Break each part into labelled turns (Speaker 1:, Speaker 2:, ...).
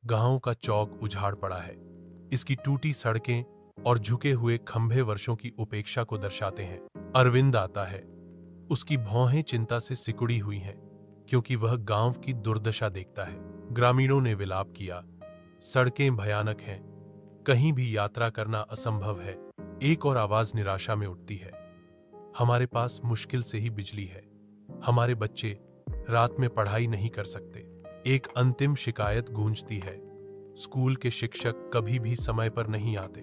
Speaker 1: गांव का चौक उजाड़ पड़ा है। इसकी टूटी सड़कें और झुके हुए खंभे वर्षों की उपेक्षा को दर्शाते हैं। अरविंद आता है। उसकी भौहें चिंता से सिकुड़ी हुई हैं, क्योंकि वह गांव की दुर्दशा देखता है। ग्रामीणों ने विलाप किया, सड़कें भयानक हैं, कहीं भी यात्रा करना असंभव है। एक और आवाज निराशा में उठती है, हमारे पास मुश्किल से ही बिजली है, हमारे बच्चे रात में पढ़ाई नहीं कर सकते। एक अंतिम शिकायत गूंजती है, स्कूल के शिक्षक कभी भी समय पर नहीं आते,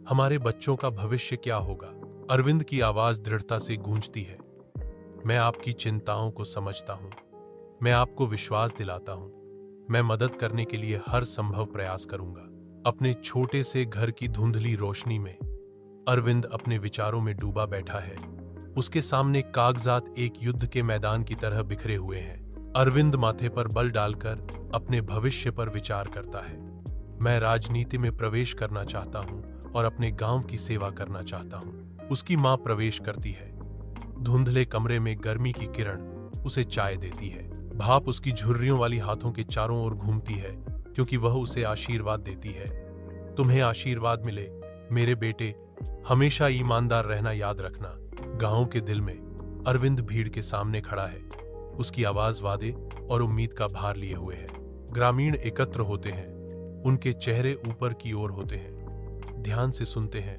Speaker 1: हमारे बच्चों का भविष्य क्या होगा। अरविंद की आवाज दृढ़ता से गूंजती है, मैं आपकी चिंताओं को समझता हूं, मैं आपको विश्वास दिलाता हूं, मैं मदद करने के लिए हर संभव प्रयास करूंगा। अपने छोटे से घर की धुंधली रोशनी में अरविंद अपने विचारों में डूबा बैठा है। उसके सामने कागजात एक युद्ध के मैदान की तरह बिखरे हुए हैं। अरविंद माथे पर बल डालकर अपने भविष्य पर विचार करता है। मैं राजनीति में प्रवेश करना चाहता हूं और अपने गांव की सेवा करना चाहता हूं। उसकी मां प्रवेश करती है। धुंधले कमरे में गर्मी की किरण उसे चाय देती है। भाप उसकी झुर्रियों वाली हाथों के चारों ओर घूमती है, क्योंकि वह उसे आशीर्वाद देती है। तुम्हें आशीर्वाद मिले मेरे बेटे, हमेशा ईमानदार रहना याद रखना। गांव के दिल में अरविंद भीड़ के सामने खड़ा है। उसकी आवाज वादे और उम्मीद का भार लिए हुए है। ग्रामीण एकत्र होते हैं, उनके चेहरे ऊपर की ओर होते हैं, ध्यान से सुनते हैं,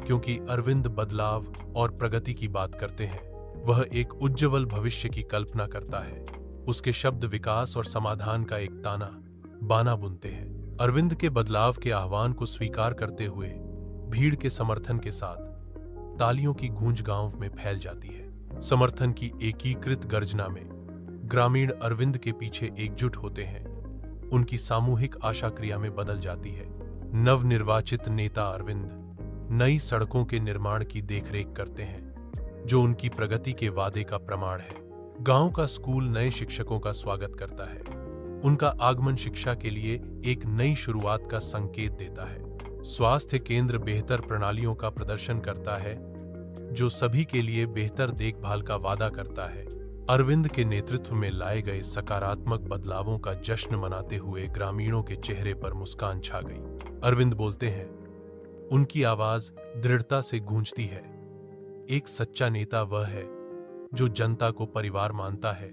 Speaker 1: क्योंकि अरविंद बदलाव और प्रगति की बात करते हैं। वह एक उज्जवल भविष्य की कल्पना करता है। उसके शब्द विकास और समाधान का एक ताना बाना बुनते हैं। अरविंद के बदलाव के आह्वान को स्वीकार करते हुए भीड़ के समर्थन के साथ तालियों की गूंज गांव में फैल जाती है। समर्थन की एकीकृत गर्जना में ग्रामीण अरविंद के पीछे एकजुट होते हैं। उनकी सामूहिक आशा क्रिया में बदल जाती है। नवनिर्वाचित नेता अरविंद नई सड़कों के निर्माण की देखरेख करते हैं, जो उनकी प्रगति के वादे का प्रमाण है। गांव का स्कूल नए शिक्षकों का स्वागत करता है। उनका आगमन शिक्षा के लिए एक नई शुरुआत का संकेत देता है। स्वास्थ्य केंद्र बेहतर प्रणालियों का प्रदर्शन करता है, जो सभी के लिए बेहतर देखभाल का वादा करता है। अरविंद के नेतृत्व में लाए गए सकारात्मक बदलावों का जश्न मनाते हुए ग्रामीणों के चेहरे पर मुस्कान छा गई। अरविंद बोलते हैं, उनकी आवाज दृढ़ता से गूंजती है। एक सच्चा नेता वह है जो जनता को परिवार मानता है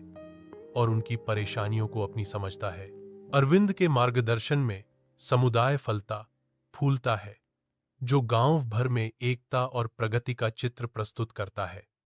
Speaker 1: और उनकी परेशानियों को अपनी समझता है। अरविंद के मार्गदर्शन में समुदाय फलता फूलता है, जो गांव भर में एकता और प्रगति का चित्र प्रस्तुत करता है।